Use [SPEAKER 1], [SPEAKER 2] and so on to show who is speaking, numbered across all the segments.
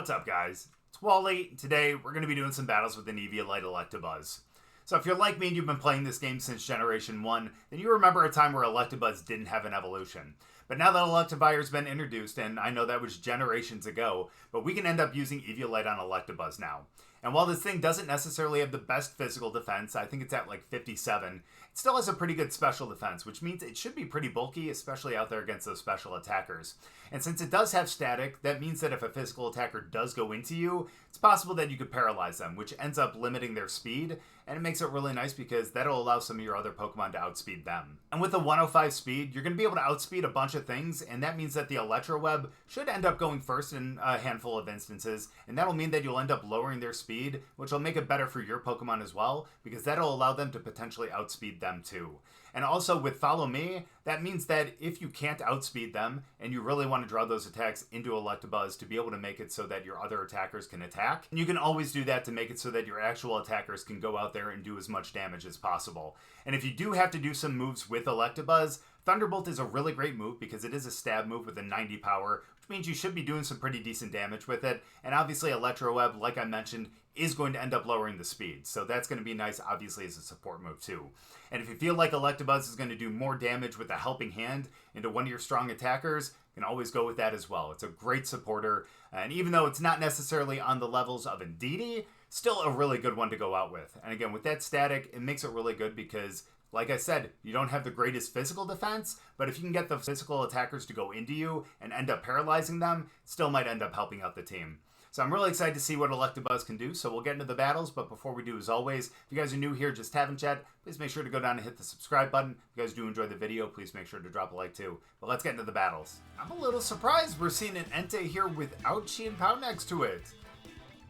[SPEAKER 1] What's up, guys? It's Wally. Today, we're going to be doing some battles with an Eviolite Electabuzz. So if you're like me and you've been playing this game since Generation 1, then you remember a time where Electabuzz didn't have an evolution. But now that Electivire's been introduced, and I know that was generations ago, but we can end up using Eviolite on Electabuzz now. And while this thing doesn't necessarily have the best physical defense, I think it's at like 57, it still has a pretty good special defense, which means it should be pretty bulky, especially out there against those special attackers. And since it does have static, that means that if a physical attacker does go into you, it's possible that you could paralyze them, which ends up limiting their speed, and it makes it really nice because that'll allow some of your other Pokemon to outspeed them. And with a 105 speed, you're going to be able to outspeed a bunch of things, and that means that the Electro-Web should end up going first in a handful of instances, and that'll mean that you'll end up lowering their speed, which will make it better for your Pokemon as well, because that'll allow them to potentially outspeed them too. And also with Follow Me, that means that if you can't outspeed them, and you really want to draw those attacks into Electabuzz to be able to make it so that your other attackers can attack, you can always do that to make it so that your actual attackers can go out there and do as much damage as possible. And if you do have to do some moves with Electabuzz, Thunderbolt is a really great move because it is a stab move with a 90 power, which means you should be doing some pretty decent damage with it. And obviously Electro Web, like I mentioned, is going to end up lowering the speed. So that's going to be nice, obviously, as a support move too. And if you feel like Electabuzz is going to do more damage with a helping hand into one of your strong attackers, you can always go with that as well. It's a great supporter. And even though it's not necessarily on the levels of Indeedee, still a really good one to go out with. And again, with that static, it makes it really good because, like I said, you don't have the greatest physical defense, but if you can get the physical attackers to go into you and end up paralyzing them, it still might end up helping out the team. So I'm really excited to see what Electabuzz can do, so we'll get into the battles, but before we do, as always, if you guys are new here, just haven't yet, please make sure to go down and hit the subscribe button. If you guys do enjoy the video, please make sure to drop a like too. But let's get into the battles. I'm a little surprised we're seeing an Entei here without Chi and Pow next to it.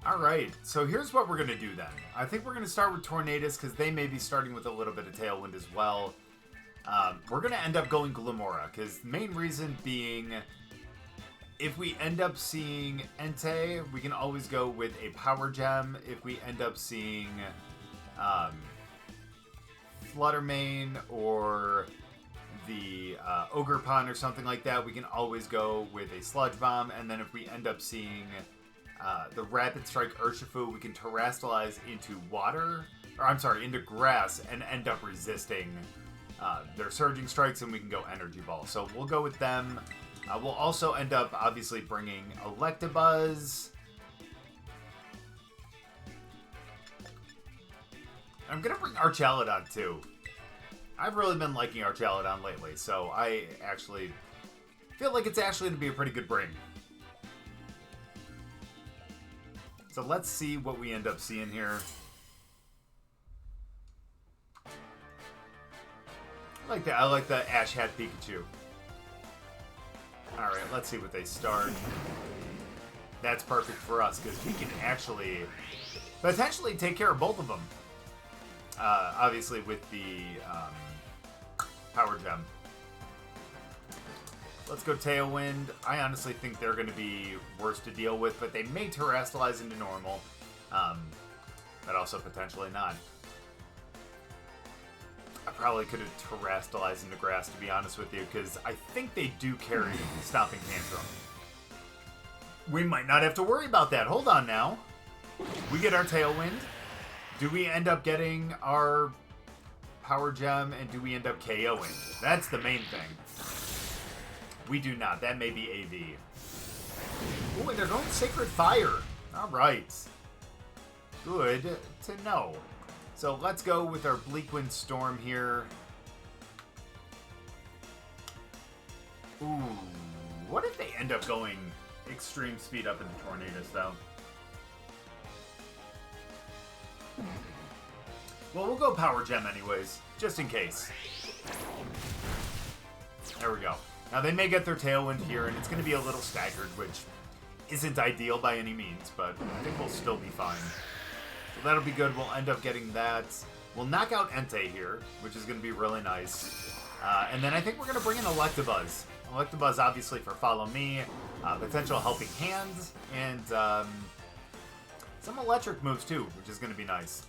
[SPEAKER 1] Alright, so here's what we're going to do then. I think we're going to start with Tornadus because they may be starting with a little bit of Tailwind as well. We're going to end up going Glamora because the main reason being, if we end up seeing Entei, we can always go with a Power Gem. If we end up seeing Fluttermane or the Ogerpon or something like that, we can always go with a Sludge Bomb. And then if we end up seeing the Rapid Strike Urshifu, we can Terrastallize into water, or I'm sorry, into grass, and end up resisting their Surging Strikes, and we can go Energy Ball. So we'll go with them. We'll also end up, obviously, bringing Electabuzz. I'm going to bring Archaludon, too. I've really been liking Archaludon lately, so I actually feel like it's actually going to be a pretty good bring. So let's see what we end up seeing here. I like the Ash Hat Pikachu. Alright, let's see what they start. That's perfect for us, because we can actually potentially take care of both of them. Obviously with the Power Gem. Let's go Tailwind. I honestly think they're going to be worse to deal with, but they may Terrastallize into normal. But also potentially not. I probably could have Terrastallized into grass, to be honest with you, because I think they do carry Stomping Tantrum. We might not have to worry about that. Hold on now. We get our Tailwind. Do we end up getting our Power Gem, and do we end up KOing? That's the main thing. We do not. That may be AV. Oh, and they're going Sacred Fire. Alright. Good to know. So let's go with our Bleakwind Storm here. Ooh, what if they end up going extreme speed up in the Tornadus, though? Well, we'll go Power Gem anyways, just in case. There we go. Now, they may get their Tailwind here, and it's going to be a little staggered, which isn't ideal by any means, but I think we'll still be fine. So that'll be good. We'll end up getting that. We'll knock out Entei here, which is going to be really nice. And then I think we're going to bring in Electabuzz. Electabuzz, obviously, for Follow Me, potential Helping Hands, and some electric moves, too, which is going to be nice.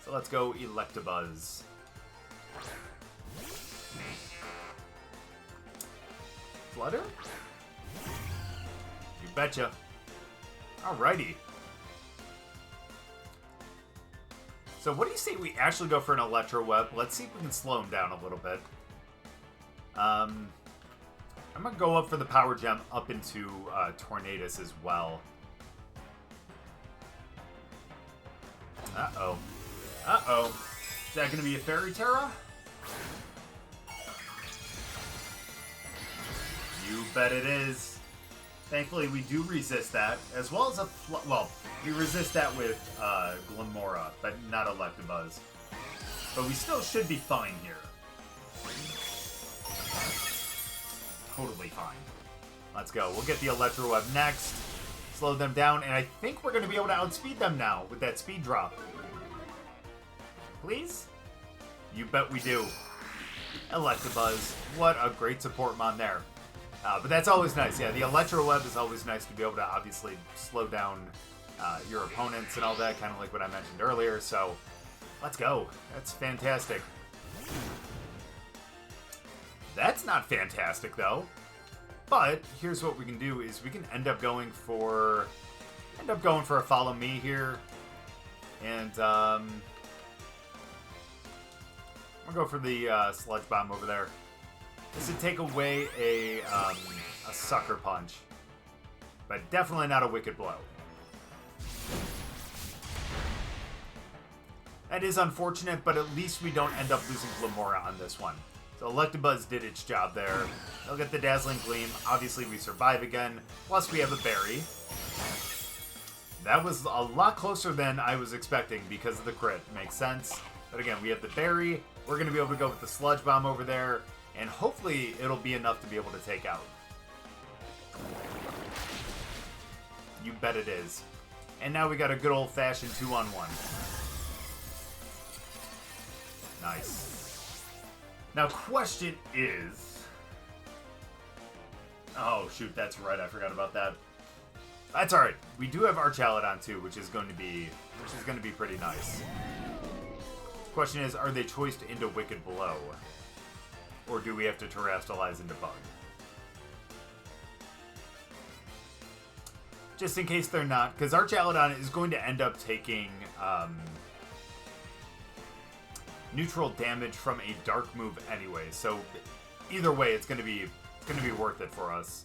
[SPEAKER 1] So let's go Electabuzz. Flutter? You betcha. Alrighty. So what do you say we actually go for an Electro Web? Let's see if we can slow him down a little bit. I'm going to go up for the Power Gem up into Tornadus as well. Uh-oh. Uh-oh. Is that going to be a Fairy Terra? You bet it is. Thankfully, we do resist that, as well as well, we resist that with Glamora, but not Electabuzz. But we still should be fine here. Totally fine. Let's go. We'll get the Electro Web next. Slow them down, and I think we're going to be able to outspeed them now with that speed drop. Please? You bet we do. Electabuzz. What a great support mon there. But that's always nice. Yeah, the Electro Web is always nice to be able to obviously slow down your opponents and all that, kind of like what I mentioned earlier. So, let's go. That's fantastic. That's not fantastic, though. But here's what we can do: is we can end up going for a Follow Me here, and I'm gonna go for the Sludge Bomb over there. This would take away a Sucker Punch, but definitely not a Wicked Blow. That is unfortunate, but at least we don't end up losing Glamora on this one. So Electabuzz did its job there. They'll get the Dazzling Gleam. Obviously, we survive again. Plus, we have a Berry. That was a lot closer than I was expecting because of the crit. Makes sense. But again, we have the Berry. We're going to be able to go with the Sludge Bomb over there. And hopefully, it'll be enough to be able to take out. You bet it is. And now we got a good old-fashioned 2-on-1. Nice. Now, question is... Oh, shoot, that's right. I forgot about that. That's alright. We do have Archaludon, too, which is going to be pretty nice. Question is, are they choiced into Wicked Blow? Or do we have to Terrastalize into Bug? Just in case they're not, because Archaludon is going to end up taking neutral damage from a dark move anyway. So either way, it's going to be worth it for us.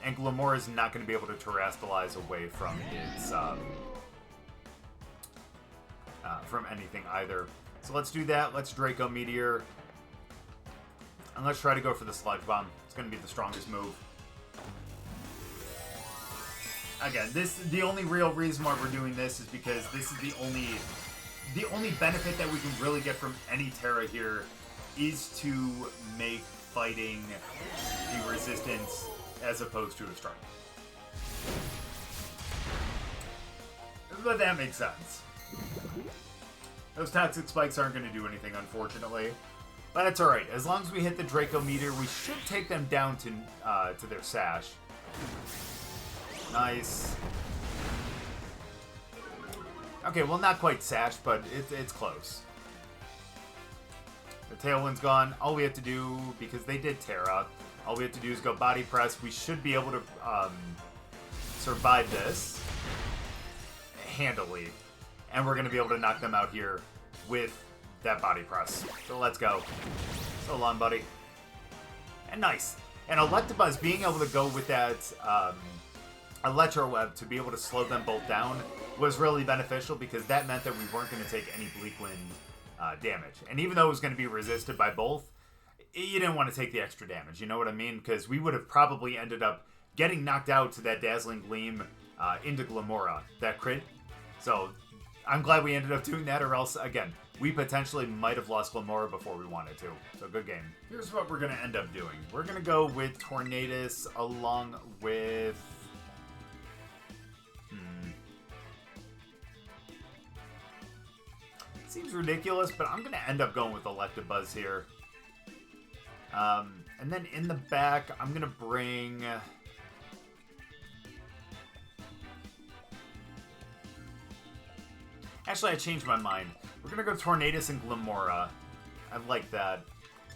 [SPEAKER 1] And Glamora is not going to be able to Terrastalize away from its from anything either. So let's do that. Let's Draco Meteor. And let's try to go for the Sludge Bomb. It's going to be the strongest move. Again, the only real reason why we're doing this is because this is the only benefit that we can really get from any Terra here is to make fighting the resistance as opposed to a strike. But that makes sense. Those Toxic Spikes aren't going to do anything, unfortunately. But it's alright. As long as we hit the Draco Meteor, we should take them down to their Sash. Nice. Okay, well, not quite Sash, but it's close. The Tailwind's gone. All we have to do, because they did Terra, all we have to do is go Body Press. We should be able to survive this handily. And we're going to be able to knock them out here with that Body Press. So let's go. So long, buddy. And nice. And Electabuzz being able to go with that Electro Web to be able to slow them both down was really beneficial because that meant that we weren't going to take any Bleak Wind damage. And even though it was going to be resisted by both, you didn't want to take the extra damage. You know what I mean? Because we would have probably ended up getting knocked out to that Dazzling Gleam into Glamora, that crit. So I'm glad we ended up doing that, or else, again, we potentially might have lost Glamora before we wanted to. So good game. Here's what we're going to end up doing. We're going to go with Tornadus along with... Seems ridiculous, but I'm going to end up going with Electabuzz here. And then in the back, I'm going to bring... Actually, I changed my mind. We're going to go Tornadus and Glamora. I like that.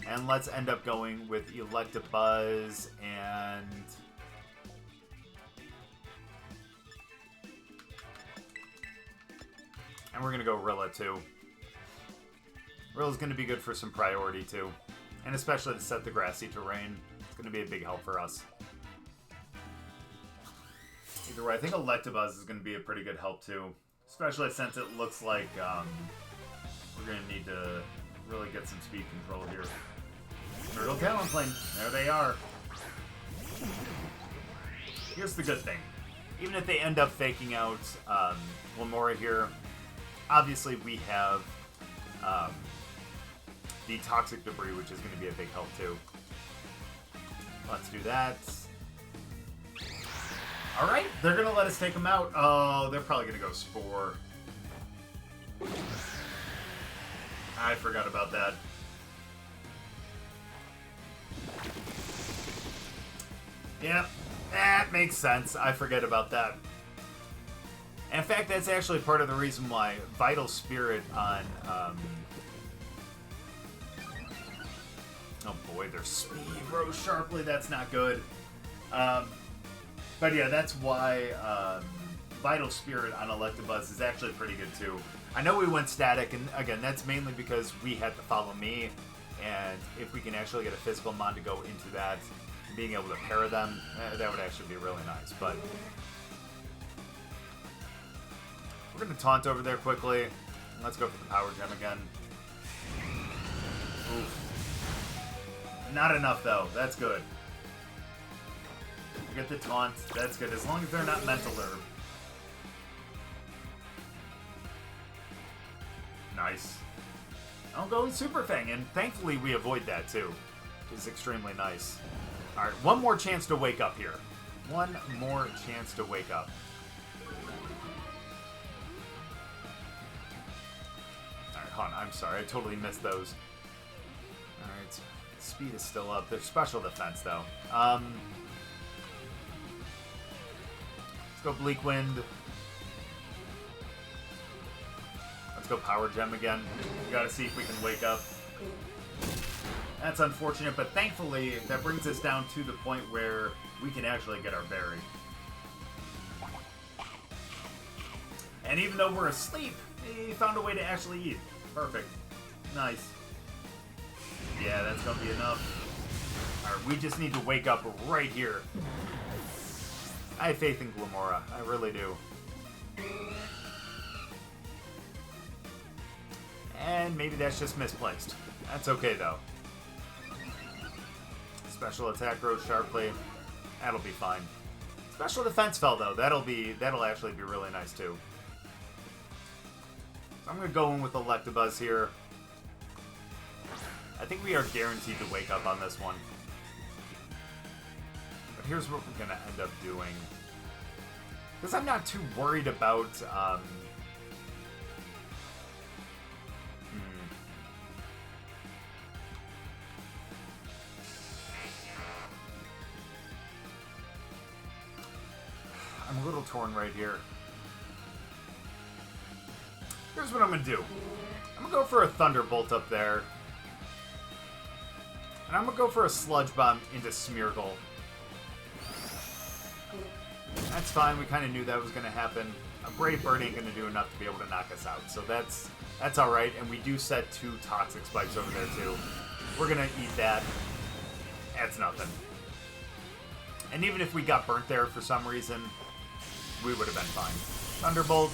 [SPEAKER 1] And let's end up going with Electabuzz and... And we're going to go Rilla, too. Rilla's going to be good for some priority, too. And especially to set the grassy terrain. It's going to be a big help for us. Either way, I think Electabuzz is going to be a pretty good help, too. Especially since it looks like we're going to need to really get some speed control here. Turtle Talonflame. There they are. Here's the good thing. Even if they end up faking out Lamora here, obviously we have the Toxic Debris, which is going to be a big help too. Let's do that. Alright, they're going to let us take them out. Oh, they're probably going to go Spore. I forgot about that. Yep, that makes sense. I forget about that. And in fact, that's actually part of the reason why Vital Spirit on... oh boy, their speed rose sharply. That's not good. But yeah, that's why Vital Spirit on Electabuzz is actually pretty good too. I know we went static, and again, that's mainly because we had to follow me, and if we can actually get a physical mon to go into that, being able to pair them, that would actually be really nice. But we're going to taunt over there quickly. Let's go for the Power Gem again. Oof. Not enough, though. That's good. We get the taunt. That's good, as long as they're not Mental Herb. Nice. I'll go with Super Fang, and thankfully we avoid that too, which is extremely nice. Alright, one more chance to wake up here. One more chance to wake up. Alright, hold on, I'm sorry, I totally missed those. Alright, speed is still up. There's special defense though. Let's go Bleak Wind. Let's go Power Gem again. We gotta see if we can wake up. That's unfortunate, but thankfully that brings us down to the point where we can actually get our berry. And even though we're asleep, he found a way to actually eat. Perfect. Nice. Yeah, that's gonna be enough. Alright, we just need to wake up right here. I have faith in Glamora. I really do. And maybe that's just misplaced. That's okay, though. Special attack grows sharply. That'll be fine. Special defense fell, though. That'll actually be really nice, too. So I'm going to go in with Electabuzz here. I think we are guaranteed to wake up on this one. But here's what we're going to end up doing. Because I'm not too worried about... I'm a little torn right here. Here's what I'm going to do. I'm going to go for a Thunderbolt up there. And I'm going to go for a Sludge Bomb into Smeargle. That's fine. We kind of knew that was going to happen. A Brave Bird ain't going to do enough to be able to knock us out. So that's alright. And we do set 2 Toxic Spikes over there too. We're going to eat that. That's nothing. And even if we got burnt there for some reason... we would have been fine. Thunderbolt.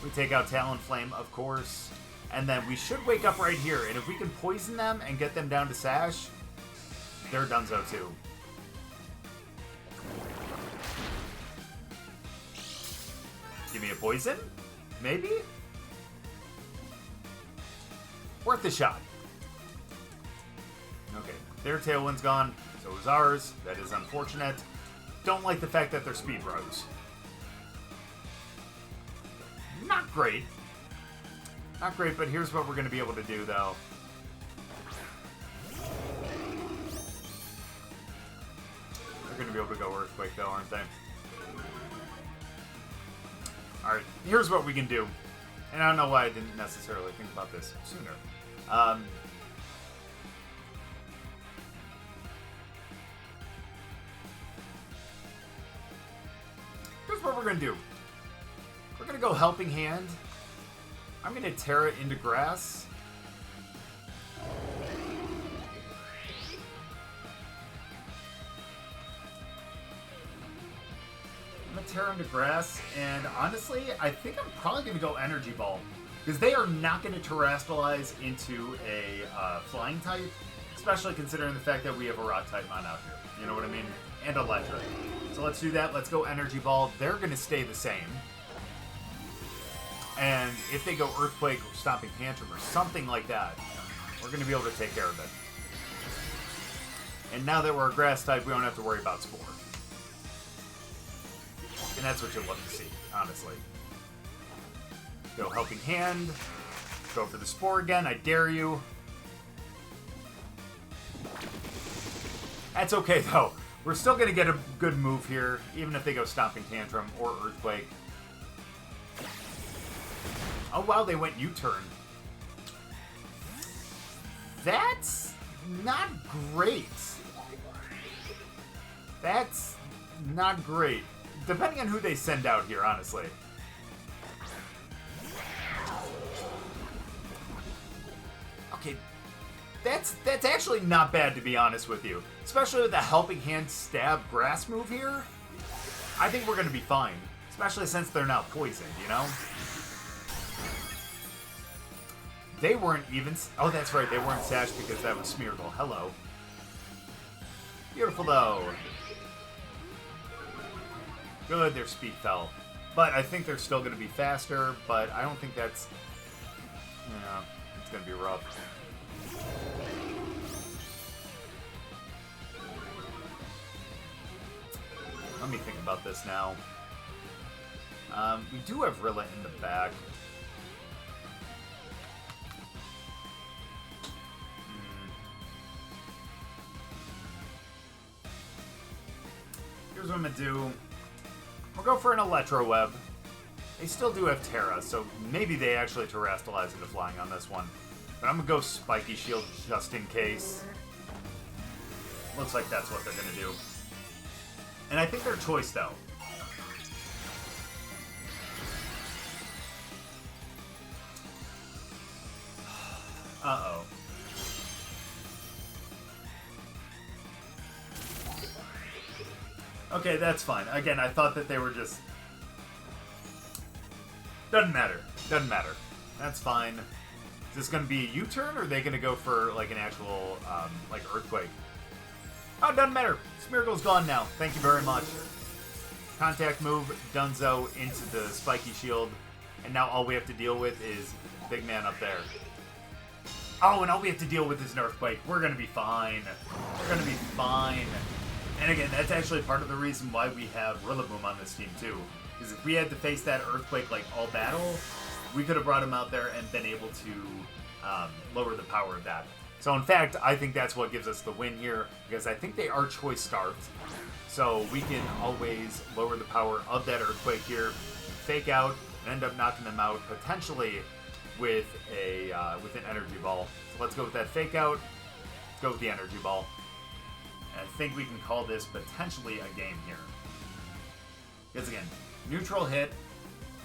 [SPEAKER 1] We take out Talonflame, of course. And then we should wake up right here. And if we can poison them and get them down to Sash, they're donezo too. Give me a poison? Maybe? Worth a shot. Okay, their Tailwind's gone. So is ours. That is unfortunate. Don't like the fact that their speed rose. Not great. Not great, but here's what we're going to be able to do, though. They're going to be able to go Earthquake, though, aren't they? Alright, here's what we can do. And I don't know why I didn't necessarily think about this sooner. Here's what we're going to do. We're going to go Helping Hand. I'm going to Terra into grass. I'm going to Terra into grass, and honestly, I think I'm probably going to go Energy Ball. Because they are not going to Terrestrialize into a flying type, especially considering the fact that we have a rock type mon out here. You know what I mean? And electric. So let's do that. Let's go Energy Ball. They're going to stay the same. And if they go Earthquake or Stomping Tantrum or something like that, we're going to be able to take care of it. And now that we're a grass type, we don't have to worry about Spore. And that's what you'll love to see, honestly. Go Helping Hand. Go for the Spore again. I dare you. That's okay, though. We're still going to get a good move here, even if they go Stomping Tantrum or Earthquake. Oh, wow, they went U-turn. That's not great. That's not great. Depending on who they send out here, honestly. Okay, that's actually not bad, to be honest with you. Especially with the Helping Hand stab grass move here. I think we're going to be fine. Especially since they're now poisoned, you know? They weren't even... Oh, that's right. They weren't sashed because that was Smeargle. Hello. Beautiful, though. Good, their speed fell. But I think they're still going to be faster, but I don't think that's... Yeah, it's going to be rough. Let me think about this now. We do have Rilla in the back. Here's what I'm going to do. We'll go for an Electro Web. They still do have Terra, so maybe they actually Terrestrialize into flying on this one. But I'm going to go Spiky Shield just in case. Looks like that's what they're going to do. And I think their choice, though. Uh-oh. Okay, that's fine. Again, I thought that they were just... Doesn't matter. Doesn't matter. That's fine. Is this going to be a U-turn, or are they going to go for, like, an actual, like, Earthquake? Oh, doesn't matter. Smeargle's gone now. Thank you very much. Contact move, Dunzo into the Spiky Shield. And now all we have to deal with is big man up there. Oh, and all we have to deal with is an Earthquake. We're going to be fine. We're going to be fine. And again, that's actually part of the reason why we have Rillaboom on this team, too. Because if we had to face that Earthquake, like, all battle, we could have brought him out there and been able to lower the power of that. So, in fact, I think that's what gives us the win here, because I think they are Choice Scarfed. So, we can always lower the power of that Earthquake here, fake out, and end up knocking them out, potentially with with an Energy Ball. So, let's go with that fake out. Let's go with the Energy Ball. And I think we can call this potentially a game here. Because again, neutral hit.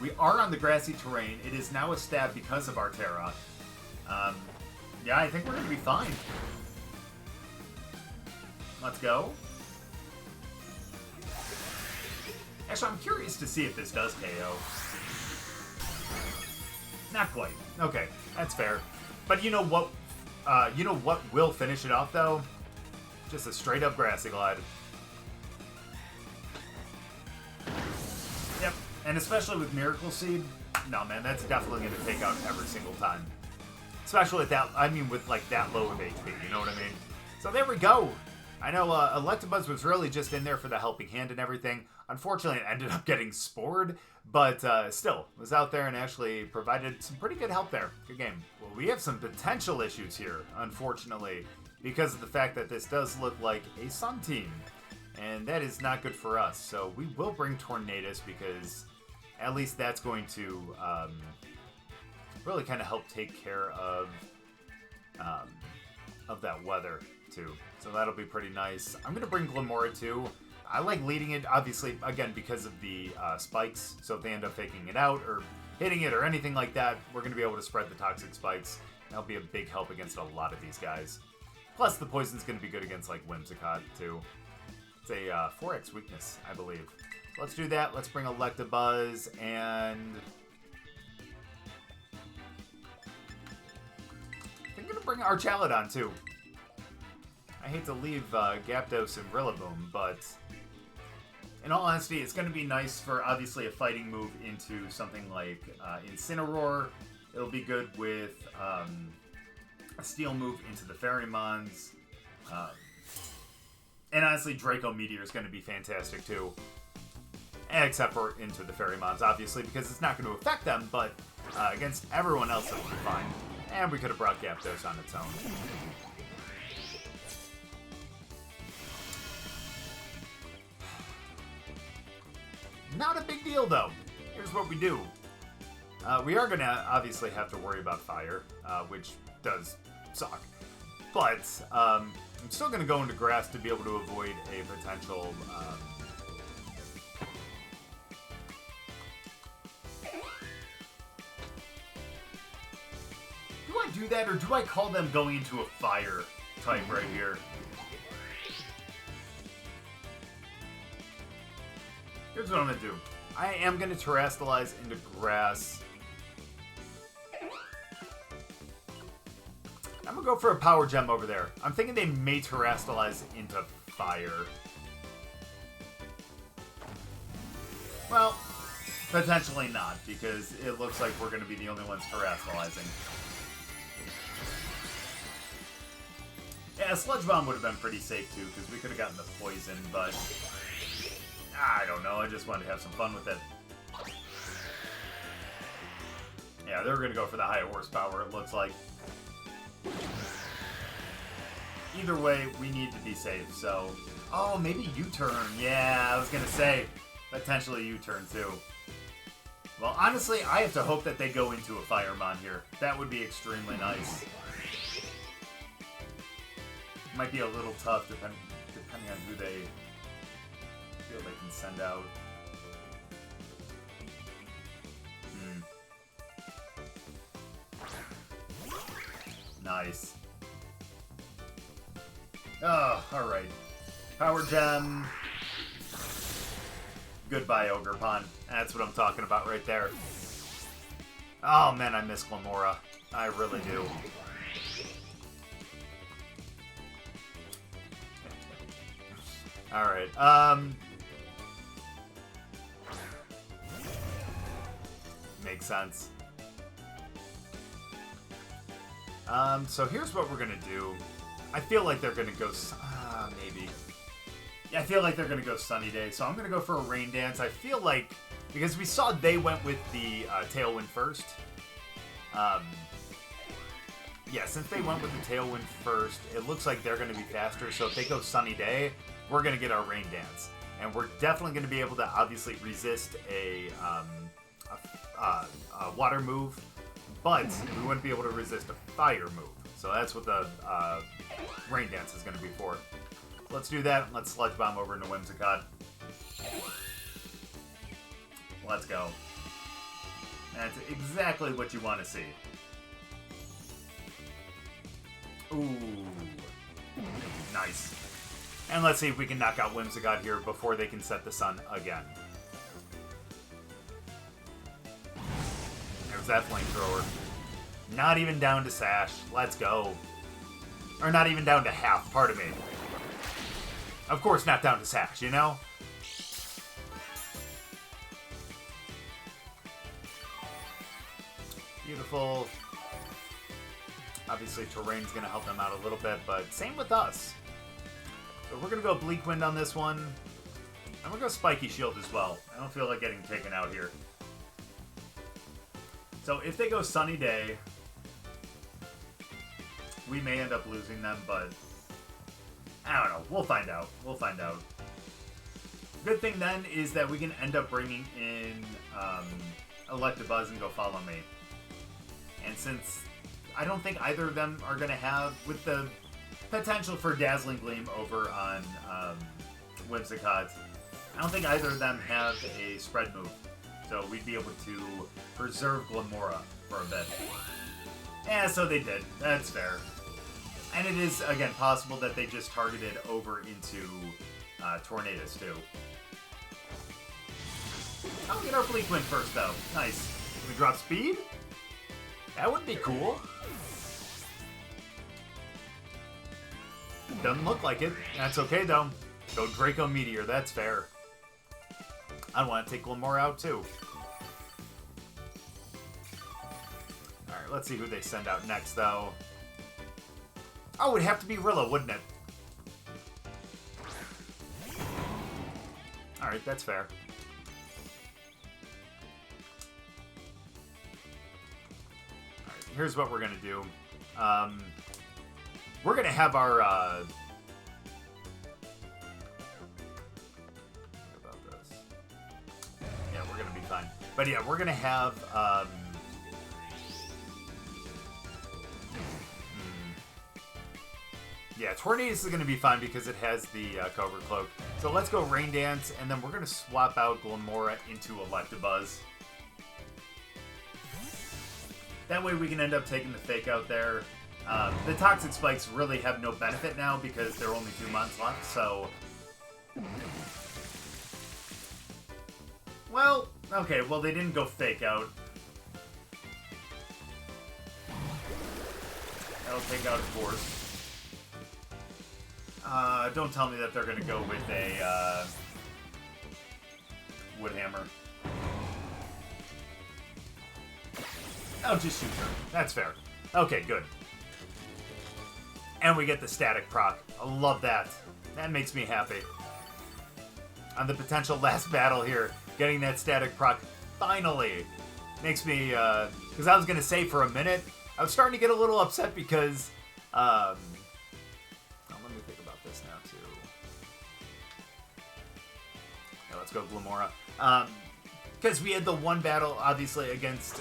[SPEAKER 1] We are on the grassy terrain. It is now a stab because of our Terra. Yeah, I think we're going to be fine. Let's go. Actually, I'm curious to see if this does KO. Not quite. Okay, that's fair. But you know what? You know what will finish it off, though? Just a straight-up Grassy Glide. Yep, and especially with Miracle Seed, no, man, that's definitely going to take out every single time. Especially with that, I mean, with, like, that low of HP, you know what I mean? So there we go. I know Electabuzz was really just in there for the Helping Hand and everything. Unfortunately, it ended up getting spored, but still, was out there and actually provided some pretty good help there. Good game. Well, we have some potential issues here, unfortunately, because of the fact that this does look like a Sun team, and that is not good for us. So we will bring Tornadus, because at least that's going to really kind of help take care of that weather, too. So that'll be pretty nice. I'm going to bring Glamora, too. I like leading it, obviously, again, because of the spikes. So if they end up faking it out, or hitting it or anything like that, we're going to be able to spread the toxic spikes. That'll be a big help against a lot of these guys. Plus, the poison's going to be good against, like, Whimsicott, too. It's a 4x weakness, I believe. Let's do that. Let's bring Electabuzz, and I'm going to bring Archaludon, too. I hate to leave Gyapdos and Rillaboom, but in all honesty, it's going to be nice for, obviously, a fighting move into something like Incineroar. It'll be good with a steel move into the Pheromons. And honestly, Draco Meteor is going to be fantastic, too. Except for into the Pheromons, obviously, because it's not going to affect them, but against everyone else, it'll be fine. And we could have brought Gyapdos on its own. Not a big deal, though. Here's what we do. We are going to obviously have to worry about fire, which does suck. But I'm still going to go into grass to be able to avoid a potential... Do I do that, or do I call them going into a fire type right here? Here's what I'm going to do. I am going to Terrastalize into grass. I'm going to go for a Power Gem over there. I'm thinking they may Terrastalize into fire. Well, potentially not, because it looks like we're going to be the only ones Terrastalizing. Yeah, Sludge Bomb would have been pretty safe, too, because we could have gotten the poison, but... I don't know, I just wanted to have some fun with it. Yeah, they're going to go for the higher horsepower, it looks like. Either way, we need to be safe, so... Oh, maybe U-turn. Yeah, I was going to say, potentially U-turn, too. Well, honestly, I have to hope that they go into a Firemon here. That would be extremely nice. Might be a little tough, depending on who they... feel they can send out. Nice. Oh, alright. Power Gem. Goodbye, Ogerpon. That's what I'm talking about right there. Oh, man, I miss Glamora. I really do. Alright, makes sense. So here's what we're gonna do. I feel like they're gonna go, maybe. Yeah, I feel like they're gonna go Sunny Day, so I'm gonna go for a Rain Dance. I feel like, because we saw they went with the Tailwind first. Yeah, since they went with the Tailwind first, it looks like they're gonna be faster, so if they go Sunny Day, we're going to get our Rain Dance. And we're definitely going to be able to obviously resist a water move, but we wouldn't be able to resist a fire move. So that's what the Rain Dance is going to be for. Let's do that. Let's Sludge Bomb over into Whimsicott. Let's go. That's exactly what you want to see. Ooh. Nice. And let's see if we can knock out Whimsicott here before they can set the sun again. There's that flamethrower. Not even down to Sash. Let's go. Or not even down to half, pardon me. Of course not down to Sash, you know? Beautiful. Obviously, terrain's going to help them out a little bit, but same with us. So we're going to go Bleak Wind on this one. I'm going to go Spiky Shield as well. I don't feel like getting taken out here. So if they go Sunny Day, we may end up losing them, but I don't know. We'll find out. We'll find out. Good thing then is that we can end up bringing in Electabuzz and go Follow Me. And since I don't think either of them are going to have, with the potential for Dazzling Gleam over on Whimsicott, I don't think either of them have a spread move. So we'd be able to preserve Glamora for a bit. Yeah, so they did. That's fair. And it is, again, possible that they just targeted over into Tornadus, too. I'll get our Fleet Wind first, though. Nice. Can we drop speed? That would be cool. Doesn't look like it. That's okay, though. Go Draco Meteor. That's fair. I want to take Glamora out, too. Alright, let's see who they send out next, though. Oh, it'd have to be Rilla, wouldn't it? Alright, that's fair. Alright, here's what we're going to do. We're going to have our... What about this? Yeah, we're going to be fine. But yeah, we're going to have... Yeah, Tornadus is going to be fine because it has the Cobra Cloak. So let's go Rain Dance, and then we're going to swap out Glamora into Electabuzz. That way we can end up taking the Fake out there. The Toxic Spikes really have no benefit now because there are only 2 months left, so... Well, okay, well they didn't go Fake out. That'll take out a Force. Don't tell me that they're going to go with a Wood Hammer. Oh, just shoot her. That's fair. Okay, good. And we get the static proc. I love that. That makes me happy. On the potential last battle here, getting that static proc finally makes me, because I was going to say for a minute, I was starting to get a little upset because, let me think about this now too. Yeah, let's go Glamora. Because we had the one battle, obviously, against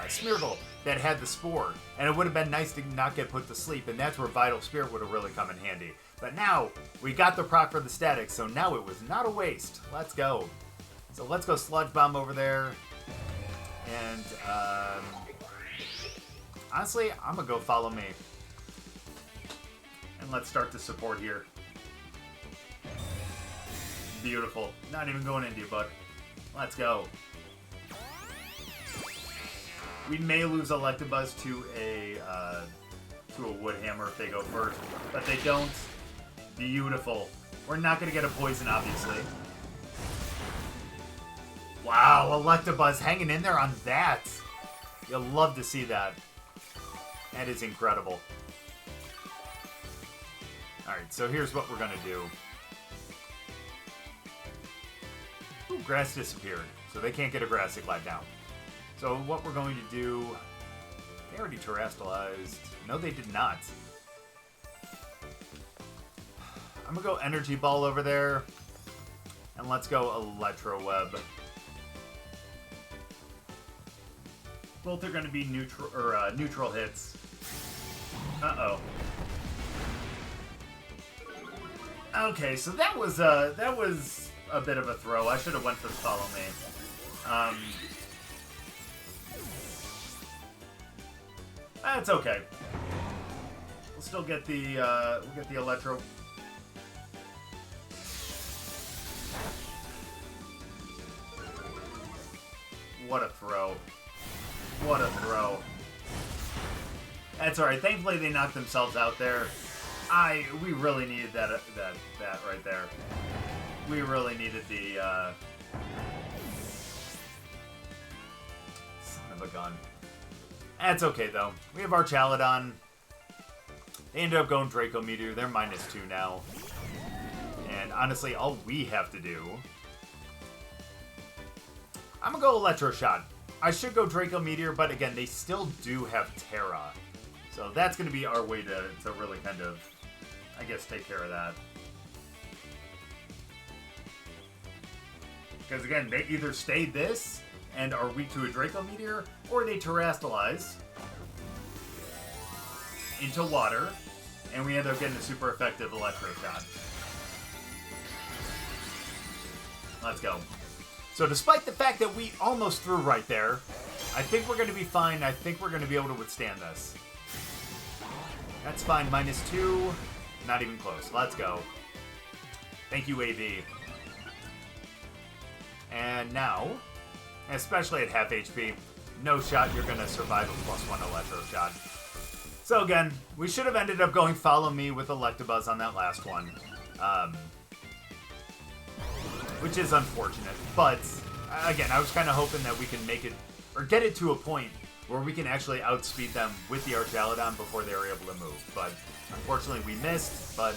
[SPEAKER 1] Smeargle that had the Spore, and it would have been nice to not get put to sleep, and that's where Vital Spirit would have really come in handy. But now, we got the proc for the static, so now it was not a waste. Let's go. So let's go Sludge Bomb over there, and honestly, I'm going to go Follow Me. And let's start the support here. Beautiful. Not even going into you, bud. Let's go. We may lose Electabuzz to a Wood Hammer if they go first, but they don't. Beautiful. We're not going to get a poison, obviously. Wow, Electabuzz hanging in there on that. You'll love to see that. That is incredible. Alright, so here's what we're going to do. Ooh, grass disappeared, so they can't get a Grassy Glide down. So what we're going to do... They already terrestrialized. No, they did not. I'm going to go Energy Ball over there. And let's go Electro Web. Both are going to be neutral hits. Uh-oh. Okay, so that was a bit of a throw. I should have went for the Follow Me. That's okay. We'll still get the Electro. What a throw. What a throw. That's alright. Thankfully they knocked themselves out there. We really needed that right there. We really needed the son of a gun. That's okay though. We have our Chaladon. They ended up going Draco Meteor. They're -2 now. And honestly, all we have to do... I'm gonna go Electro Shot. I should go Draco Meteor, but again, they still do have Terra. So that's gonna be our way to really kind of, I guess, take care of that. Because again, they either stay this and are weak to a Draco Meteor, or they terrestrialize into water, and we end up getting a super effective Electro Shot. Let's go. So despite the fact that we almost threw right there, I think we're going to be fine. I think we're going to be able to withstand this. That's fine. -2. Not even close. Let's go. Thank you, AV. And now, especially at half HP, no shot you're going to survive a +1 Electro shot. So again, we should have ended up going Follow Me with Electabuzz on that last one. Which is unfortunate. But, again, I was kind of hoping that we can make it, or get it to a point where we can actually outspeed them with the Archaludon before they were able to move. But, unfortunately, we missed, but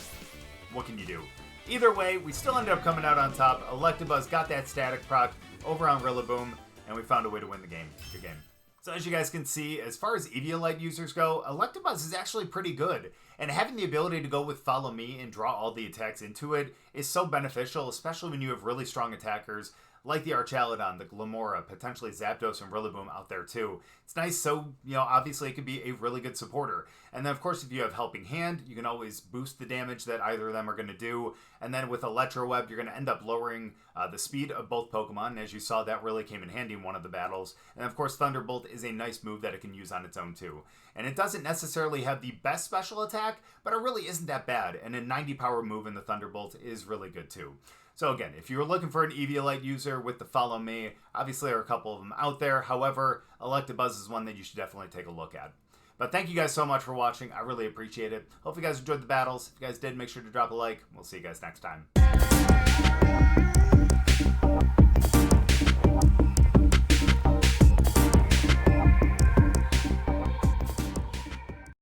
[SPEAKER 1] what can you do? Either way, we still ended up coming out on top. Electabuzz got that static proc over on Rillaboom, and we found a way to win the game. Good game. So as you guys can see, as far as Eviolite users go, Electabuzz is actually pretty good. And having the ability to go with Follow Me and draw all the attacks into it is so beneficial, especially when you have really strong attackers like the Archaludon, the Glamora, potentially Zapdos and Rillaboom out there too. It's nice, so, obviously it could be a really good supporter. And then, of course, if you have Helping Hand, you can always boost the damage that either of them are going to do. And then with Electro Web, you're going to end up lowering the speed of both Pokemon. And as you saw, that really came in handy in one of the battles. And, of course, Thunderbolt is a nice move that it can use on its own too. And it doesn't necessarily have the best special attack, but it really isn't that bad. And a 90 power move in the Thunderbolt is really good too. So again, if you're looking for an Eviolite user with the Follow Me, obviously there are a couple of them out there. However, Electabuzz is one that you should definitely take a look at. But thank you guys so much for watching. I really appreciate it. Hope you guys enjoyed the battles. If you guys did, make sure to drop a like. We'll see you guys next time.